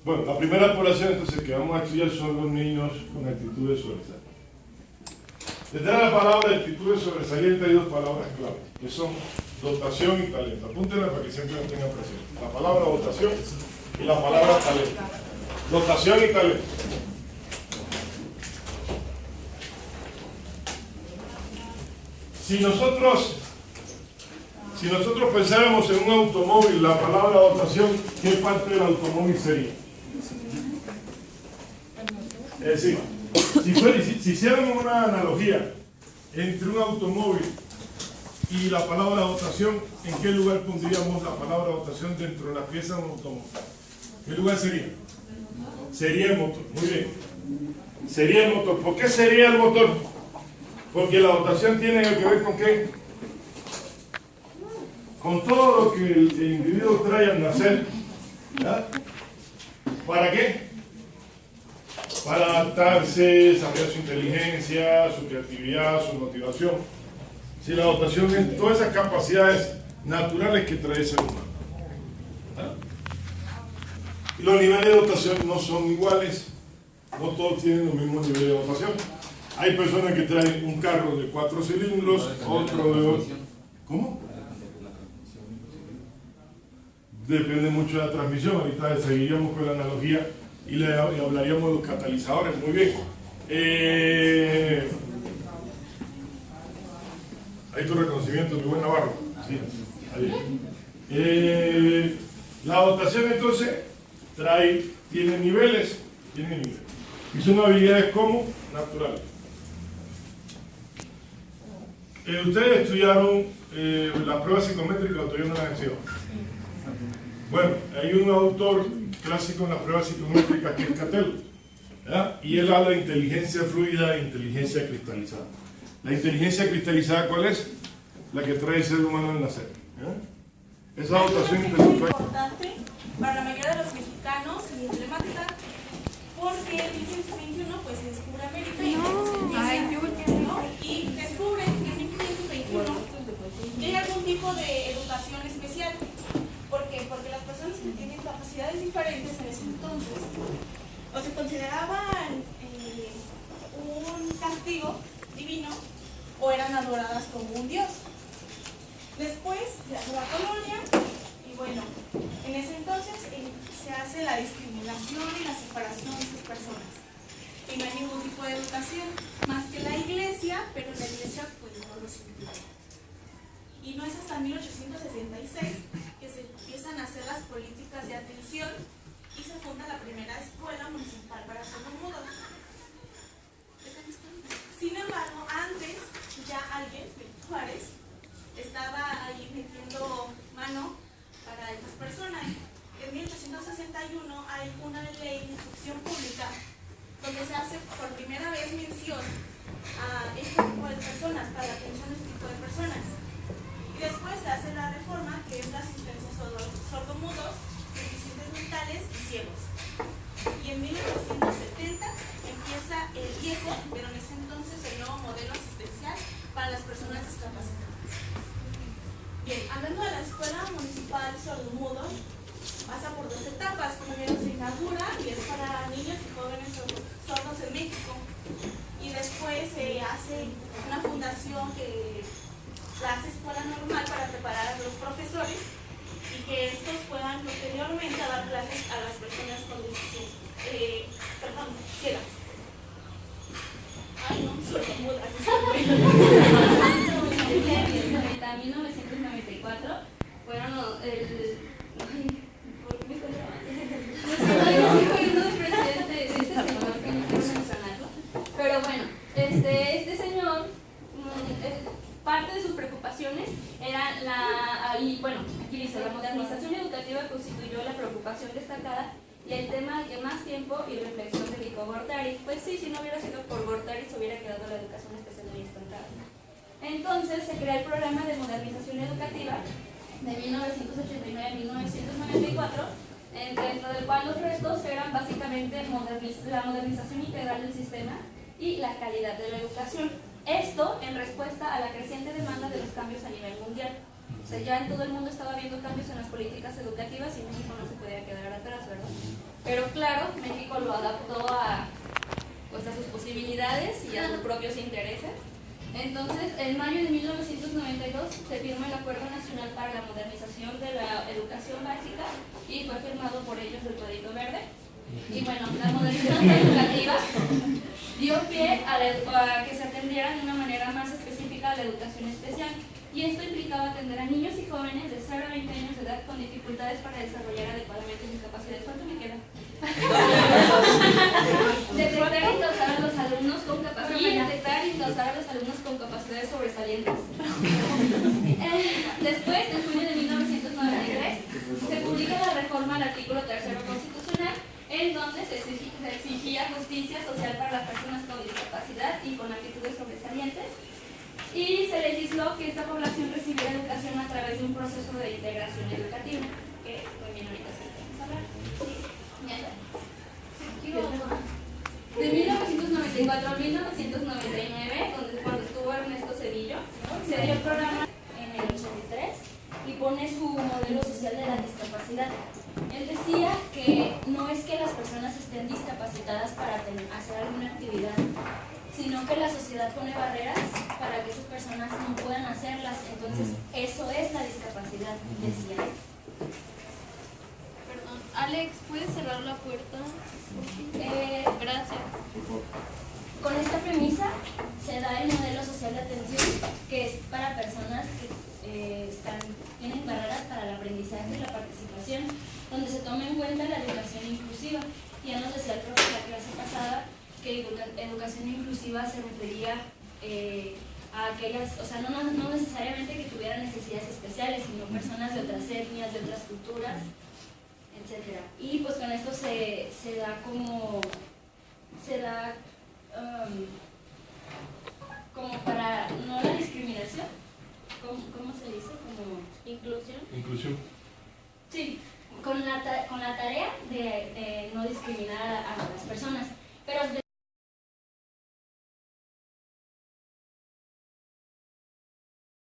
Bueno, la primera población entonces que vamos a estudiar son los niños con actitudes sobresalientes. Detrás de la palabra actitudes sobresalientes hay dos palabras clave, que son dotación y talento. Apúntenla para que siempre la tengan presente. La palabra dotación y la palabra talento. Dotación y talento. Si nosotros pensáramos en un automóvil, la palabra dotación, ¿qué parte del automóvil sería? Es decir, si hiciéramos una analogía entre un automóvil y la palabra dotación, ¿en qué lugar pondríamos la palabra dotación dentro de la pieza de un automóvil? ¿Qué lugar sería? Sería el motor, muy bien. Sería el motor. ¿Por qué sería el motor? Porque la dotación tiene que ver con ¿qué? Con todo lo que el individuo trae al nacer. ¿Ya? ¿Para qué? Para adaptarse, desarrollar su inteligencia, su creatividad, su motivación. Si la dotación es todas esas capacidades naturales que trae el ser humano. ¿Ah? Y los niveles de dotación no son iguales, no todos tienen los mismos niveles de dotación. Hay personas que traen un carro de 4 cilindros, otro de 8. ¿Cómo? Depende mucho de la transmisión. Ahorita seguiríamos con la analogía y le hablaríamos de los catalizadores. Muy bien. Ahí tu reconocimiento, mi buen Navarro. Sí, ahí. La dotación entonces tiene niveles. Y son habilidades como naturales. Ustedes estudiaron la prueba psicométrica, o todavía no la han estudiado. Bueno, hay un autor clásico en la prueba psicométrica que es Cattell, ¿verdad? Y él habla de inteligencia fluida e inteligencia cristalizada. La inteligencia cristalizada, ¿cuál es? La que trae el ser humano al nacer. Esa dotación intelectual es importante para la mayoría de los mexicanos y emblemática porque en 1521 pues se descubre América y descubre que en 1521 hay algún tipo de educación especial. ¿Por qué? Porque las personas que tienen capacidades diferentes en ese entonces o se consideraban un castigo divino o eran adoradas como un dios. Después de la nueva colonia, y bueno, en ese entonces se hace la discriminación y la separación de esas personas. Y no hay ningún tipo de educación, más que la iglesia, pero la iglesia pues no los incluye. Y no es hasta 1866 que se empiezan a hacer las políticas de atención y se funda la primera escuela municipal para sordomudos. Sin embargo, antes ya alguien, Juárez, estaba ahí metiendo mano para estas personas. En 1861 hay una ley de instrucción pública donde se hace por primera vez mención a este tipo de personas, para la atención de este tipo de personas. Y después se hace la reforma, que es la asistencia a sordomudos, deficientes mentales y ciegos. Y en 1970 empieza el viejo, pero en ese entonces el nuevo modelo asistencial para las personas discapacitadas. Bien, hablando de la Escuela Municipal de Sordomudos, pasa por 2 etapas. Primero se inaugura y es para niños y jóvenes sordos en México. Y después se hace una fundación que la hace escuela normal para preparar a los profesores y que estos puedan posteriormente dar clases a las personas con ciegas. Ay, no, sordomudas. En 1994 fueron pero bueno, este señor, parte de sus preocupaciones era aquí dice, la modernización educativa constituyó la preocupación destacada y el tema al que más tiempo y reflexión dedicó Gortari. Pues sí, si no hubiera sido por Gortari se hubiera quedado la educación especial muy estancada. Entonces se crea el programa de modernización educativa de 1989 a 1994, dentro del cual los retos eran básicamente la modernización integral del sistema y la calidad de la educación. Esto en respuesta a la creciente demanda de los cambios a nivel mundial. O sea, ya en todo el mundo estaba habiendo cambios en las políticas educativas y México no se podía quedar atrás, ¿verdad? Pero claro, México lo adaptó pues, a sus posibilidades y a sus propios intereses. Entonces, en mayo de 1992 se firmó el Acuerdo Nacional para la Modernización de la Educación Básica y fue firmado por ellos el Código Verde. Y bueno, la modernización educativa dio pie a que se atendiera de una manera más específica a la educación especial. Y esto implicaba atender a niños y jóvenes de 0 a 20 años de edad con dificultades para desarrollar adecuadamente sus capacidades. ¿Cuánto me queda? Detectar y causar a los alumnos con capacidades sobresalientes. Después, en junio de 1993, se publica la reforma al artículo 3º constitucional, en donde se exigía justicia social para las personas con discapacidad y con actitudes sobresalientes. Y se legisló que esta población recibiera educación a través de un proceso de integración educativa, que también ahorita se vamos a hablar. De 1994 a 1999, cuando estuvo Ernesto Zedillo, se dio el programa en el 83 y pone su modelo social de la discapacidad. Él decía que no es que las personas estén discapacitadas para hacer alguna actividad, sino que la sociedad pone barreras para que esas personas no puedan hacerlas. Entonces, eso es la discapacidad, decía él. Perdón, Alex, ¿puedes cerrar la puerta? Gracias. Con esta premisa se da el modelo social de atención, que es para personas que tienen barreras para el aprendizaje y la participación, donde se toma en cuenta la educación inclusiva. Ya nos decía el profe en la clase pasada que educación inclusiva se refería a aquellas, o sea, no necesariamente que tuvieran necesidades especiales, sino personas de otras etnias, de otras culturas, etc. Y pues con esto se da como para, no la discriminación, ¿cómo se dice? Como Inclusión. Inclusión. Sí, con la tarea de no discriminar a las personas.